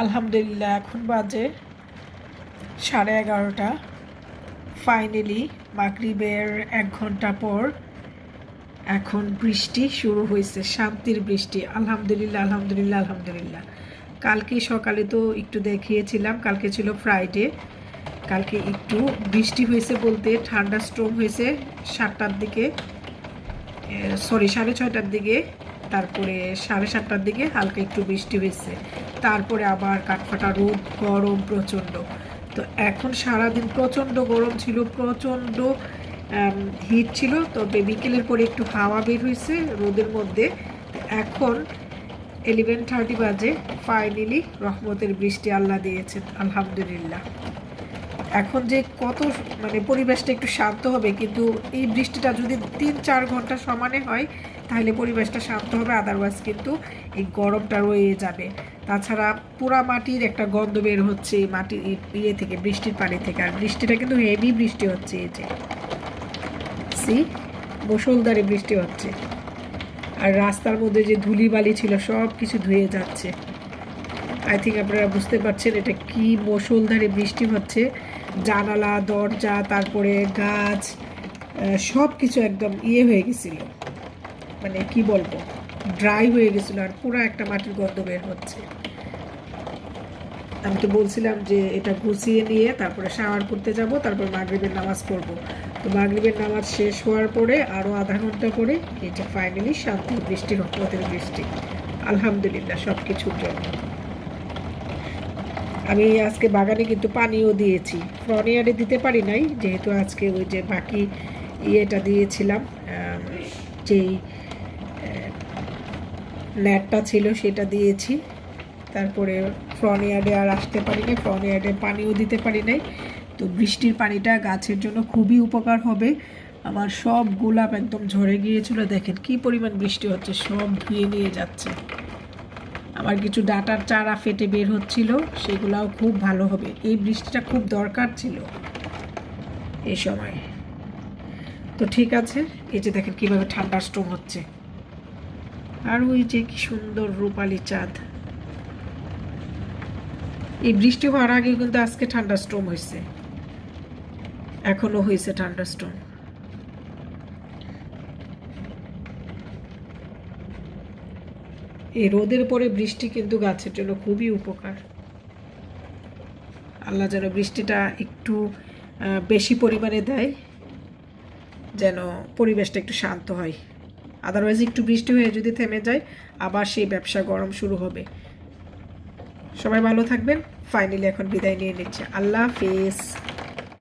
আলহামদুলিল্লাহ এখন বাজে 11:30। ফাইনালি মাগরিবের 1 ঘন্টা পর এখন বৃষ্টি শুরু হয়েছে, শান্তির বৃষ্টি। আলহামদুলিল্লাহ আলহামদুলিল্লাহ আলহামদুলিল্লাহ। কালকে সকালে তো একটু দেখিয়েছিলাম, কালকে ছিল ফ্রাইডে। কালকে একটু বৃষ্টি হয়েছে বলতে ঠান্ডা স্ট্রম হয়েছে 7টার দিকে, সরি 6:30টার দিকে, তারপরে 7:30টার দিকে হালকা একটু বৃষ্টি হয়েছে, তারপরে আবার কাঠফাটা রোদ, গরম প্রচণ্ড। তো এখন সারাদিন প্রচণ্ড গরম ছিল, প্রচণ্ড হিট ছিল, তবে বিকেলের পরে একটু হাওয়া বের হয়েছে রোদের মধ্যে। এখন 11:30 বাজে, ফাইনালি রহমতের বৃষ্টি আল্লাহ দিয়েছেন, আলহামদুলিল্লাহ। এখন যে কত পরিবেশটা একটু শান্ত হবে, কিন্তু এই বৃষ্টিটা যদি 3-4 ঘন্টা সমানে হয় তাহলে পরিবেশটা শান্ত হবে, আদারওয়াইজ কিন্তু এই গরমটা রয়ে যাবে। তাছাড়া পুরা মাটির একটা গন্ধ বের হচ্ছে এই মাটির ইয়ে থেকে, বৃষ্টির পানি থেকে। আর বৃষ্টিটা কিন্তু হেভি বৃষ্টি হচ্ছে, এই যে মুষলধারে বৃষ্টি হচ্ছে। আর রাস্তার মধ্যে যে ধুলিবালি ছিল সব কিছু ধুয়ে যাচ্ছে। আই থিঙ্ক আপনারা বুঝতে পারছেন এটা কি মুষলধারে বৃষ্টি হচ্ছে। জানালা, দরজা, তারপরে গাছ, সব কিছু একদম হয়ে গেছিল, কি বলবো, ড্রাই হয়ে গেছিলো। আর পুরো একটা মাটির গন্ধ বের হচ্ছে। আমি তো বলছিলাম যে এটা গুছিয়ে নিয়ে তারপরে শাওয়ার করতে যাব, তারপর মাগরিবের নামাজ পড়ব। তো মাগরিবের নামাজ শেষ হওয়ার পরে আরও আধা ঘন্টা পরে এটা ফাইনালি শান্তি বৃষ্টি, রহমতের বৃষ্টি, আলহামদুলিল্লাহ সব কিছুর জন্য। আমি আজকে বাগানে কিন্তু পানিও দিয়েছি, ফ্রনিয়ারে দিতে পারি নাই যেহেতু আজকে ওই যে বাকি ইয়েটা দিয়েছিলাম, যেই নেটটা ছিল সেটা দিয়েছি। তারপরে ফ্রনিয়ার্ডে আর আসতে পারি নাই, ফ্রনিয়ার্ডে পানিও দিতে পারি নাই। তো বৃষ্টির পানিটা গাছের জন্য খুবই উপকার হবে। আমার সব গোলাপ একদম ঝরে গিয়েছিল, দেখেন কি পরিমাণ বৃষ্টি হচ্ছে, সব ধুয়ে নিয়ে যাচ্ছে। আমার কিছু ডাঁটার চারা ফেটে বের হচ্ছিল, সেগুলাও খুব ভালো হবে। এই বৃষ্টিটা খুব দরকার ছিল এই সময়। তো ঠিক আছে, এই যে দেখেন কীভাবে ঠান্ডা স্ট্রোম হচ্ছে। আর ওই যে কি সুন্দর রূপালি চাঁদ। এই বৃষ্টি হওয়ার আগে কিন্তু আজকে ঠান্ডা স্ট্রোম হয়েছে, এখনো হয়েছে ঠান্ডা স্ট্রোম। এই রোদের পরে বৃষ্টি কিন্তু গাছের জন্য খুবই উপকার। আল্লাহ যেন বৃষ্টিটা একটু বেশি পরিমাণে দেয়, যেন পরিবেশটা একটু শান্ত হয়। আদারওয়াইজ একটু বৃষ্টি হয়ে যদি থেমে যায় আবার সেই ব্যবসা গরম শুরু হবে। সবাই ভালো থাকবেন। ফাইনালি এখন বিদায় নিয়ে নিচ্ছে, আল্লাহ হাফেজ।